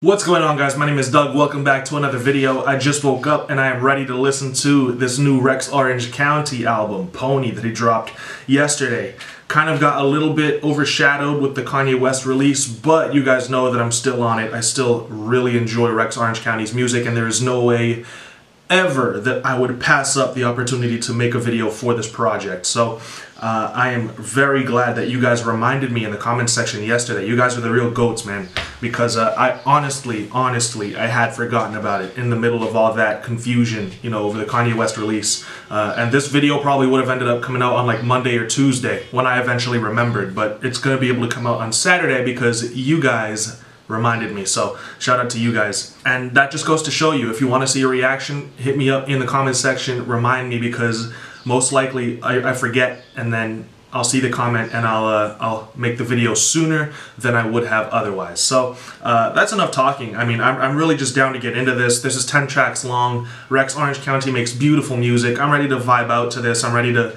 What's going on, guys? My name is Doug. Welcome back to another video. I just woke up and I am ready to listen to this new Rex Orange County album, Pony, that he dropped yesterday. Kind of got a little bit overshadowed with the Kanye West release, but you guys know that I'm still on it. I still really enjoy Rex Orange County's music, and there is no way ever that I would pass up the opportunity to make a video for this project. So I am very glad that you guys reminded me in the comment section yesterday. You guys are the real goats, man, because I honestly, I had forgotten about it in the middle of all that confusion, you know, over the Kanye West release. And this video probably would have ended up coming out on like Monday or Tuesday when I eventually remembered, but it's going to be able to come out on Saturday because you guys reminded me. So shout out to you guys. And that just goes to show you, if you want to see a reaction, hit me up in the comment section, remind me, because most likely I forget, and then I'll see the comment and I'll make the video sooner than I would have otherwise. So that's enough talking. I mean, I'm really just down to get into this. This is 10 tracks long. Rex Orange County makes beautiful music. I'm ready to vibe out to this. I'm ready to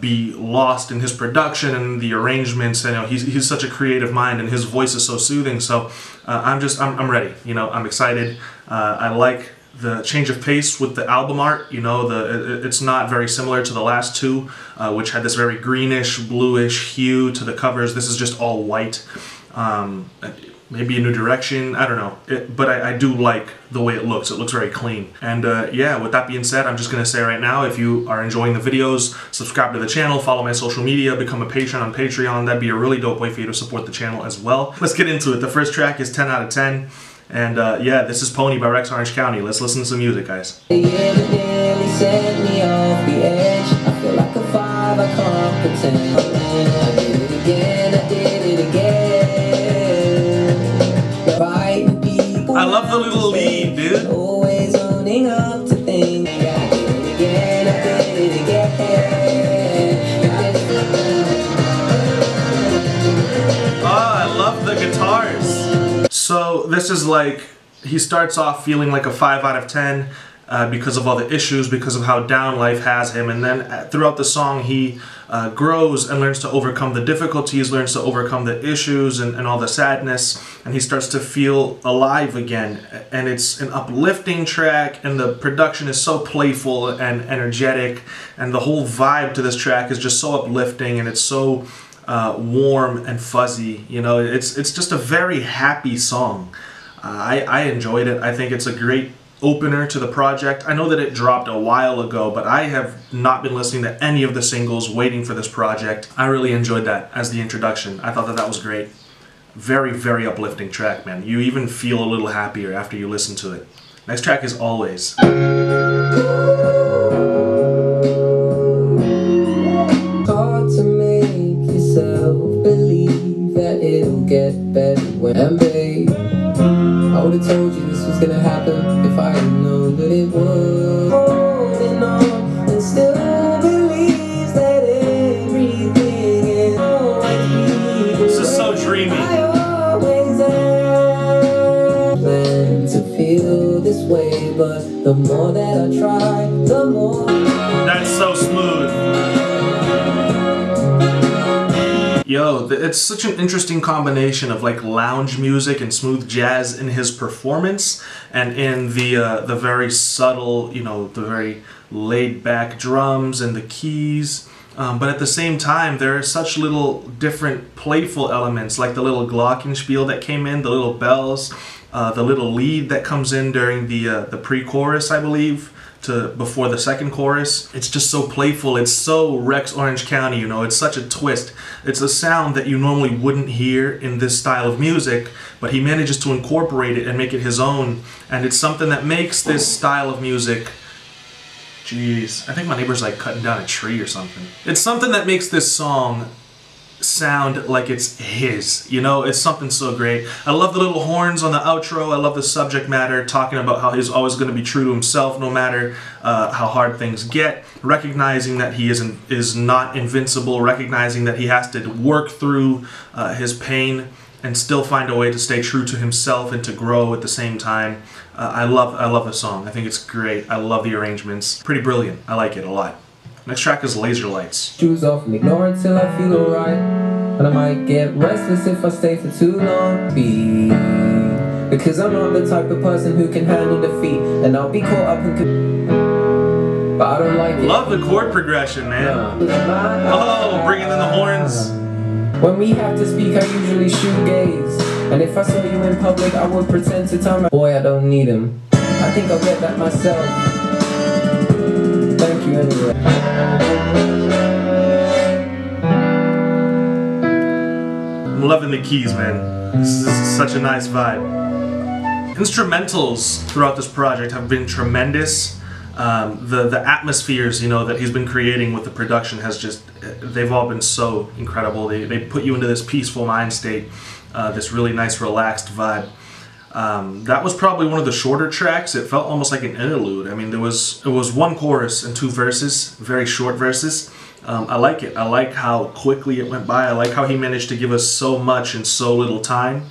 be lost in his production and the arrangements. You know, he's such a creative mind, and his voice is so soothing. So I'm ready. You know, I'm excited. I like the change of pace with the album art. You know, it's not very similar to the last two, which had this very greenish, bluish hue to the covers. This is just all white. Maybe a new direction, I don't know. But I do like the way it looks. It looks very clean. And yeah, with that being said, I'm just gonna say right now, if you are enjoying the videos, subscribe to the channel, follow my social media, become a patron on Patreon. That'd be a really dope way for you to support the channel as well. Let's get into it. The first track is 10 out of 10. And yeah, this is Pony by Rex Orange County. Let's listen to some music, guys. Yeah, they nearly set me off the edge. I feel like a 5, I can't pretend. I did it again, I did it again. Fighting people. I love the little lead, dude. Always owning up to things. I did it again, I did it again. Oh, I love the guitars. So this is like, he starts off feeling like a 5 out of 10 because of all the issues, because of how down life has him, and then throughout the song he grows and learns to overcome the difficulties, learns to overcome the issues and all the sadness, and he starts to feel alive again. And it's an uplifting track, and the production is so playful and energetic, and the whole vibe to this track is just so uplifting, and it's so warm and fuzzy. You know, it's just a very happy song. I enjoyed it. I think it's a great opener to the project. I know that it dropped a while ago, but I have not been listening to any of the singles, waiting for this project. I really enjoyed that as the introduction. I thought that that was great. Very, very uplifting track, man. You even feel a little happier after you listen to it. Next track is Always. Hard to make yourself believe that it'll get better when, babe, I would have told you this was gonna happen if I had known that it would. Holding on and still believes that everything is always. This is so dreamy. I always am. Meant to feel this way, but the more that I try, the more. That's so smooth. Yo, it's such an interesting combination of like lounge music and smooth jazz in his performance, and in the very subtle, you know, the very laid back drums and the keys. But at the same time, there are such little different playful elements, like the little glockenspiel that came in, the little bells, the little lead that comes in during the pre-chorus, I believe, before the second chorus. It's just so playful. It's so Rex Orange County, you know. It's such a twist. It's a sound that you normally wouldn't hear in this style of music, but he manages to incorporate it and make it his own. And it's something that makes this style of music... Jeez, I think my neighbor's like cutting down a tree or something. It's something that makes this song sound like it's his, you know. It's something so great. I love the little horns on the outro. I love the subject matter, talking about how he's always going to be true to himself no matter how hard things get, recognizing that he is not invincible, recognizing that he has to work through his pain and still find a way to stay true to himself and to grow at the same time. I love the song. I think it's great. I love the arrangements. Pretty brilliant. I like it a lot. Next track is Laser Lights. Shoes off and ignore it till I feel alright. And I might get restless if I stay for too long. Because I'm not the type of person who can handle defeat, and I'll be caught up in but I don't like it. Love the chord progression, man. Oh, bringing in the horns. When we have to speak, I usually shoegaze. And if I saw you in public, I would pretend to tell my boy I don't need him. I think I'll get that myself. Thank you anyway. I'm loving the keys, man. This is such a nice vibe. Instrumentals throughout this project have been tremendous. The atmospheres, you know, that he's been creating with the production has just, they've all been so incredible. They put you into this peaceful mind state, this really nice relaxed vibe. That was probably one of the shorter tracks. It felt almost like an interlude. I mean, it was one chorus and 2 verses, very short verses. I like it. I like how quickly it went by. I like how he managed to give us so much in so little time.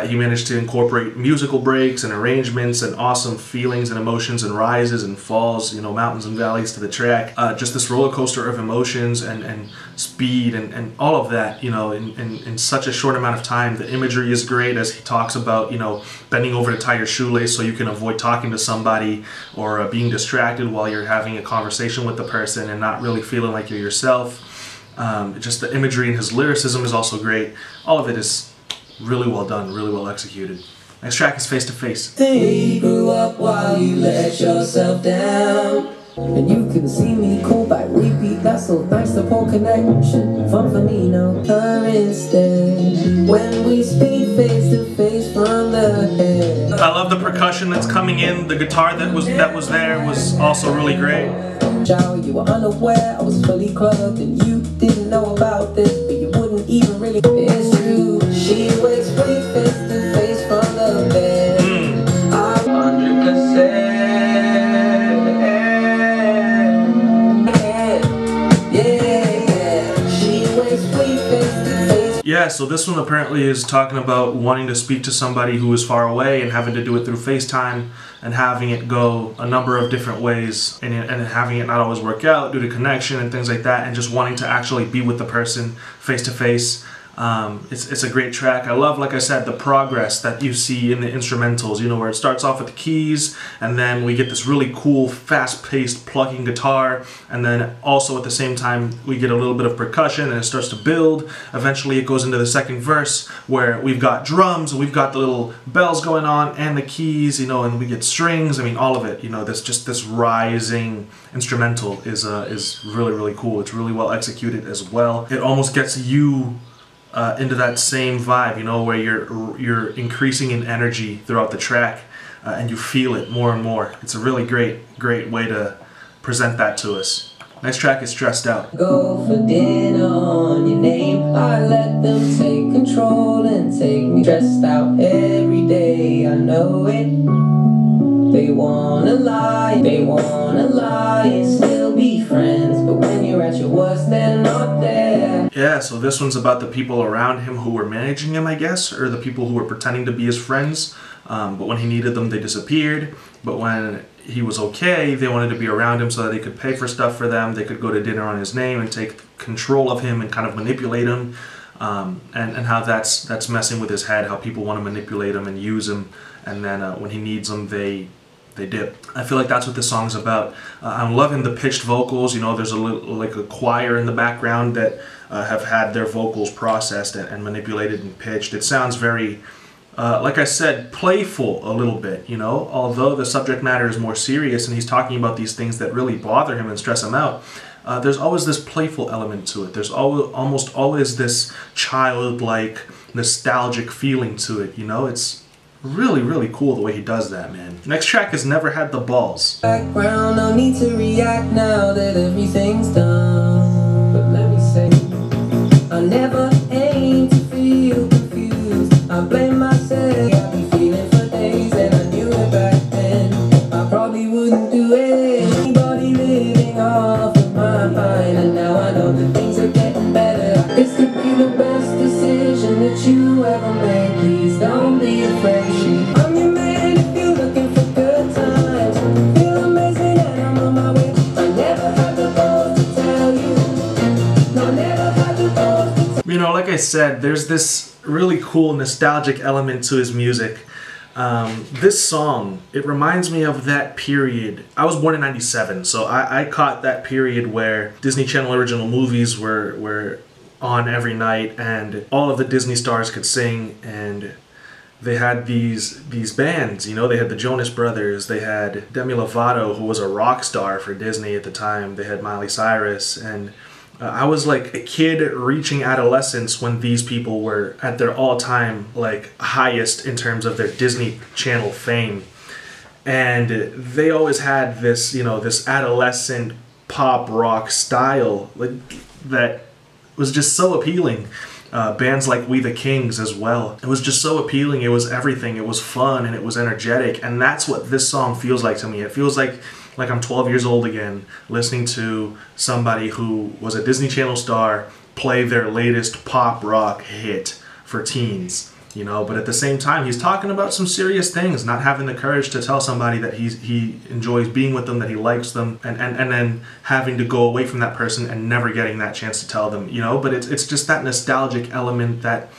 He managed to incorporate musical breaks and arrangements and awesome feelings and emotions and rises and falls, you know, mountains and valleys to the track. Just this roller coaster of emotions and speed and all of that, you know, in such a short amount of time. The imagery is great as he talks about, you know, bending over to tie your shoelace so you can avoid talking to somebody or being distracted while you're having a conversation with the person and not really feeling like you're yourself. Just the imagery and his lyricism is also great. All of it is really well done, really well executed. Next track is Face to Face. You grew up while you let yourself down, and you can see me call back repeat. That's so nice, the poor connection. Fun for me, no her instead. When we speak face to face from the head. I love the percussion that's coming in. The guitar that was there was also really great. You were unaware, I was fully clothed, and you didn't know about this, but you wouldn't even really. It's true. She wakes face to face from the bed. 100%. Yeah. She wakes face to face. Yeah, so this one apparently is talking about wanting to speak to somebody who is far away and having to do it through FaceTime and having it go a number of different ways and having it not always work out due to connection and things like that, and just wanting to actually be with the person face to face. It's a great track. I love, like I said, the progress that you see in the instrumentals, you know, where it starts off with the keys and then we get this really cool fast-paced plucking guitar, and then also at the same time we get a little bit of percussion and it starts to build. Eventually it goes into the second verse where we've got drums and we've got the little bells going on and the keys, you know, and we get strings. I mean, all of it, you know, this rising instrumental is really, really cool. It's really well executed as well. It almost gets you into that same vibe, you know, where you're increasing in energy throughout the track, and you feel it more and more. It's a really great way to present that to us. Next track is Stressed Out. Go for dinner on your name. I let them take control and take me stressed out every day. I know it. They wanna lie and still be friends, but when you're at your worst, they're not there. Yeah, so this one's about the people around him who were managing him, I guess, or the people who were pretending to be his friends, but when he needed them, they disappeared. But when he was okay, they wanted to be around him so that they could pay for stuff for them, they could go to dinner on his name and take control of him and kind of manipulate him, and how that's messing with his head, how people want to manipulate him and use him, and then when he needs them, they dip. I feel like that's what this song's about. I'm loving the pitched vocals. You know, there's like a choir in the background that have had their vocals processed and manipulated and pitched. It sounds very, like I said, playful a little bit, you know, although the subject matter is more serious and he's talking about these things that really bother him and stress him out. There's always this playful element to it. There's almost always this childlike, nostalgic feeling to it, you know. It's really, really cool the way he does that, man. Next track is Never Had the Balls. Background, no need to react now that everything's done. But let me say, I never aim to feel confused. I blame myself. I've been feeling for days and I knew it back then. I probably wouldn't do it. Anybody living off of my mind, and now I know that things are getting better. This could be the best decision that you ever made. Please don't be afraid. I'm your man if you're looking for good times. Feel amazing and I'm on my way. I never had the balls to tell you. No, never had the balls to tell you. You know, like I said, there's this really cool nostalgic element to his music. This song, it reminds me of that period. I was born in '97, so I caught that period where Disney Channel original movies were on every night, and all of the Disney stars could sing, and they had these bands, you know. They had the Jonas Brothers, they had Demi Lovato, who was a rock star for Disney at the time, they had Miley Cyrus, and I was like a kid reaching adolescence when these people were at their all-time like highest in terms of their Disney Channel fame. And they always had this, you know, this adolescent pop rock style like that was just so appealing. Bands like We the Kings as well. It was just so appealing. It was everything. It was fun and it was energetic. And that's what this song feels like to me. It feels like I'm 12 years old again, listening to somebody who was a Disney Channel star play their latest pop rock hit for teens, you know. But at the same time, he's talking about some serious things, not having the courage to tell somebody that he enjoys being with them, that he likes them, and then having to go away from that person and never getting that chance to tell them, you know. But it's just that nostalgic element, that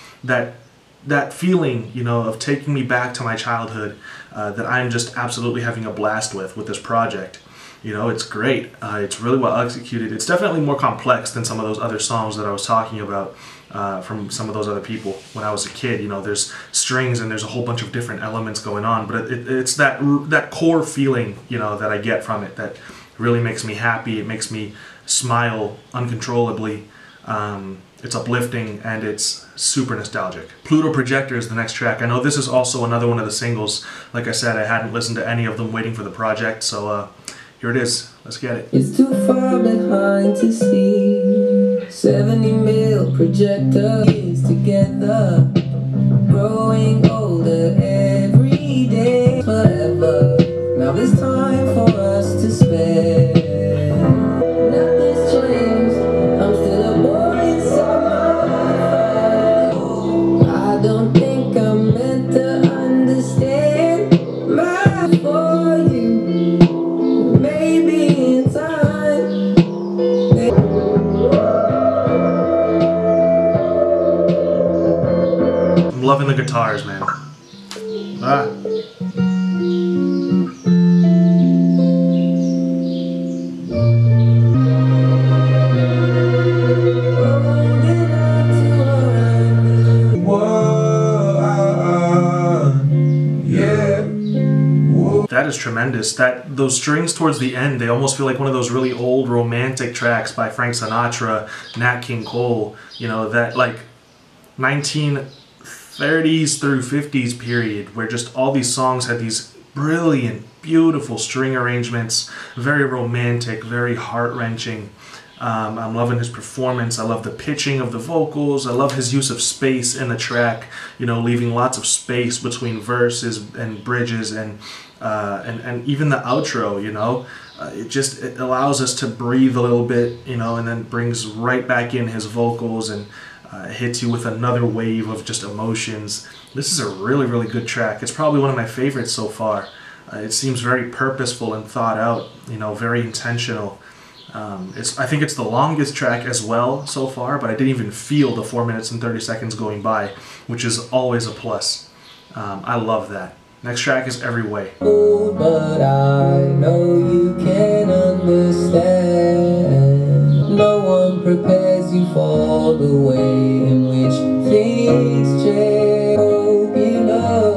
feeling, you know, of taking me back to my childhood, that I'm just absolutely having a blast with this project. You know, it's great. It's really well executed. It's definitely more complex than some of those other songs that I was talking about from some of those other people when I was a kid. You know, there's strings and there's a whole bunch of different elements going on, but it's that core feeling, you know, that I get from it that really makes me happy. It makes me smile uncontrollably. It's uplifting and it's super nostalgic. PLUTO Projector is the next track. I know this is also another one of the singles. Like I said, I hadn't listened to any of them waiting for the project, so here it is. Let's get it. It's too far behind to see 70mm projector is together, growing older every day, forever. Now it's time for us to spare. Nothing's changed, I'm still a boy inside my heart. I don't think I'm meant to understand my for you. Maybe in time. I'm loving the guitars, man. That is tremendous. Those strings towards the end, they almost feel like one of those really old romantic tracks by Frank Sinatra, Nat King Cole, you know, that like 1930s through 50s period where just all these songs had these brilliant, beautiful string arrangements, very romantic, very heart-wrenching. I'm loving his performance. I love the pitching of the vocals. I love his use of space in the track, you know, leaving lots of space between verses and bridges, and even the outro, you know. It allows us to breathe a little bit, you know, and then brings right back in his vocals and hits you with another wave of just emotions. This is a really, really good track. It's probably one of my favorites so far. It seems very purposeful and thought out, you know, very intentional. I think it's the longest track as well so far, but I didn't even feel the 4 minutes and 30 seconds going by, which is always a plus. I love that. Next track is Every Way. But I know you can understand. No one prepares you for the way in which things change. Hope you know,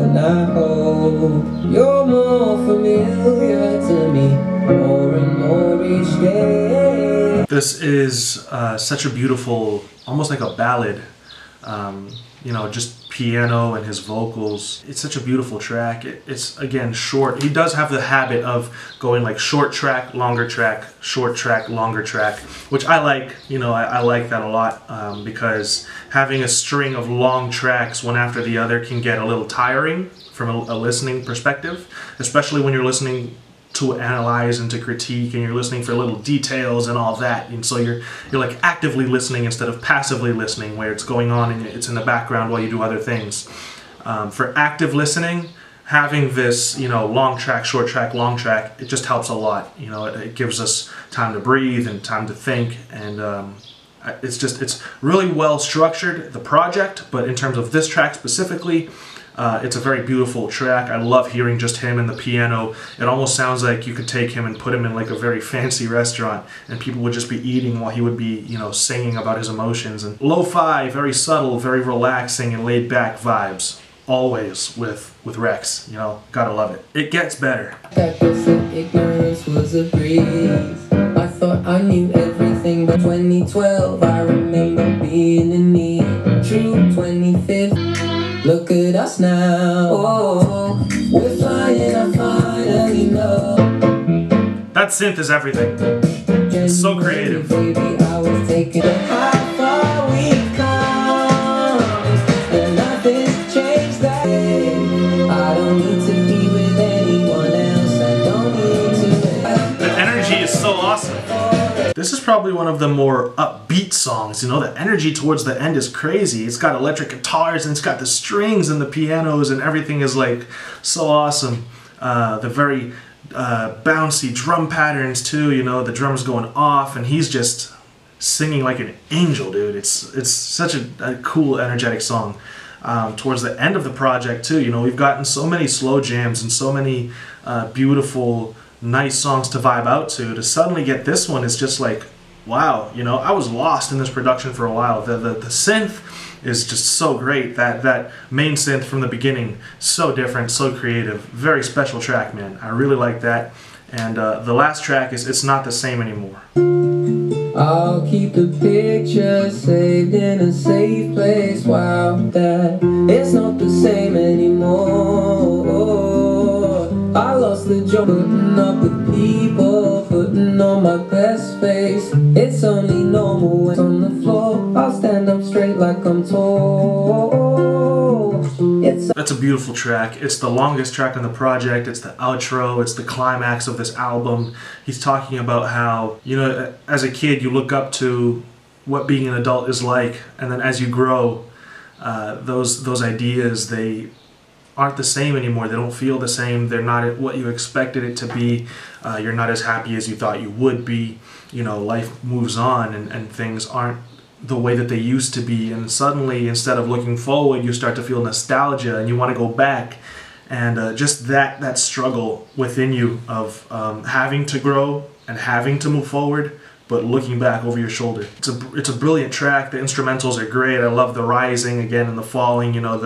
and I hope you're more familiar to me, more and more each day. This is such a beautiful, almost like a ballad, you know, just piano and his vocals. It's such a beautiful track. It's again short. He does have the habit of going like short track, longer track, short track, longer track, which I like. You know, I like that a lot, because having a string of long tracks one after the other can get a little tiring from a listening perspective, especially when you're listening to analyze and to critique, and you're listening for little details and all that, and so you're like actively listening instead of passively listening, where it's going on and it's in the background while you do other things. For active listening, having this, you know, long track, short track, long track, it just helps a lot. You know, it gives us time to breathe and time to think, and It's really well structured, the project, but in terms of this track specifically, it's a very beautiful track. I love hearing just him and the piano. It almost sounds like you could take him and put him in like a very fancy restaurant and people would just be eating while he would be, you know, singing about his emotions. And lo-fi, very subtle, very relaxing and laid back vibes. Always with Rex, you know, gotta love it. It gets better. That ignorance was a breeze. I thought I knew everything, but 2012 I remember being in need. True 25th, look at us now. Oh, we're flying, I finally know. That synth is everything. It's so creative. Baby, I was taking how far we've come, and nothing's changed that day. I don't need to be with anyone else. I don't need to. The energy is so awesome. This is probably one of the more upbeat songs, you know, the energy towards the end is crazy. It's got electric guitars and it's got the strings and the pianos and everything is like so awesome. The very bouncy drum patterns too, you know, the drums going off and he's just singing like an angel, dude. It's such a cool, energetic song. Towards the end of the project too, you know, we've gotten so many slow jams and so many beautiful, nice songs to vibe out to suddenly get this one is just like, wow, you know, I was lost in this production for a while. The synth is just so great. That main synth from the beginning, so different, so creative, very special track, man. I really like that. And the last track is It's Not the Same Anymore. I'll keep the picture saved in a safe place. Wow, that it's not the same anymore. I lost the joy putting up with people, putting on my best face. It's only normal when on the floor. I'll stand up straight like I'm tall. That's a beautiful track. It's the longest track on the project. It's the outro. It's the climax of this album. He's talking about how, you know, as a kid you look up to what being an adult is like, and then as you grow, those ideas, they aren't the same anymore. They don't feel the same. They're not what you expected it to be. You're not as happy as you thought you would be. You know, life moves on and things aren't the way that they used to be. And suddenly, instead of looking forward, you start to feel nostalgia and you want to go back. And just that struggle within you of having to grow and having to move forward, but looking back over your shoulder. It's a brilliant track. The instrumentals are great. I love the rising again and the falling, you know,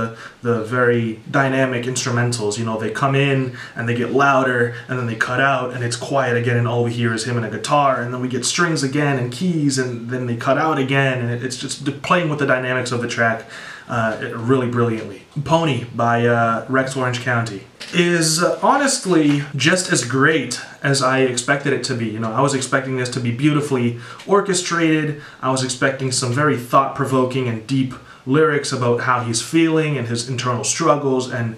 the very dynamic instrumentals. You know, they come in and they get louder and then they cut out and it's quiet again and all we hear is him and a guitar, and then we get strings again and keys and then they cut out again, and it's just playing with the dynamics of the track really brilliantly. Pony by Rex Orange County is honestly just as great as I expected it to be. You know, I was expecting this to be beautifully orchestrated. I was expecting some very thought-provoking and deep lyrics about how he's feeling and his internal struggles and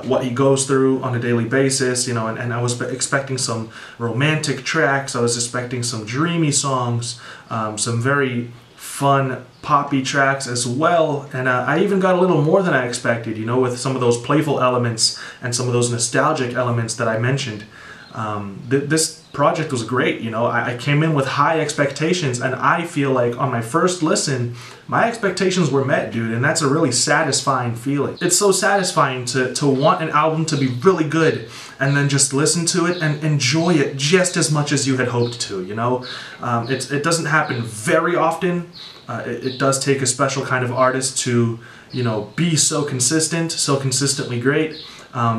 what he goes through on a daily basis, you know, and I was expecting some romantic tracks. I was expecting some dreamy songs, some very fun poppy tracks as well, and I even got a little more than I expected, you know, with some of those playful elements and some of those nostalgic elements that I mentioned. This project was great, you know. I came in with high expectations, and I feel like on my first listen, my expectations were met, dude, and that's a really satisfying feeling. It's so satisfying to want an album to be really good and then just listen to it and enjoy it just as much as you had hoped to, you know. It doesn't happen very often. It does take a special kind of artist to, you know, be so consistent, so consistently great.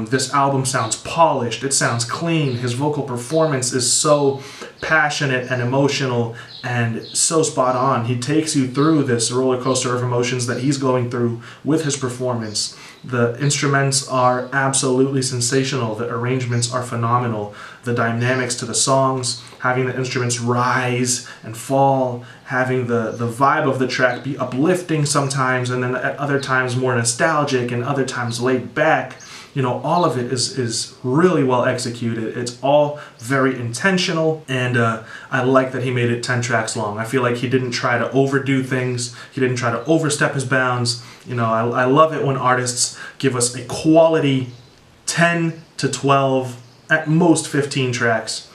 This album sounds polished, it sounds clean, his vocal performance is so passionate and emotional and so spot on. He takes you through this roller coaster of emotions that he's going through with his performance. The instruments are absolutely sensational, the arrangements are phenomenal, the dynamics to the songs, having the instruments rise and fall, having the vibe of the track be uplifting sometimes and then at other times more nostalgic and other times laid back. You know, all of it is really well executed. It's all very intentional, and I like that he made it 10 tracks long. I feel like he didn't try to overdo things. He didn't try to overstep his bounds. You know, I love it when artists give us a quality 10 to 12, at most 15 tracks.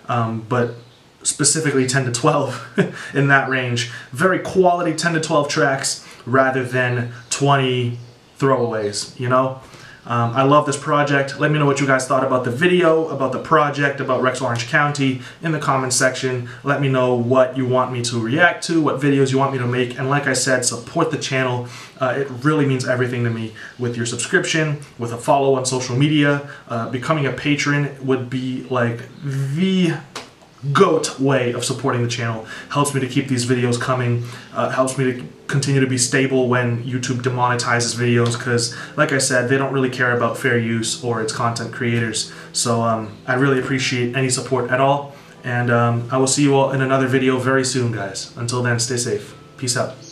But specifically 10 to 12 in that range. Very quality 10 to 12 tracks rather than 20 throwaways, you know? I love this project. Let me know what you guys thought about the video, about the project, about Rex Orange County in the comments section. Let me know what you want me to react to, what videos you want me to make, and like I said, support the channel. It really means everything to me with your subscription, with a follow on social media. Becoming a patron would be like the GOAT way of supporting the channel. Helps me to keep these videos coming, helps me to continue to be stable when YouTube demonetizes videos, because like I said, they don't really care about fair use or its content creators. So I really appreciate any support at all, and I will see you all in another video very soon, guys. Until then, stay safe. Peace out.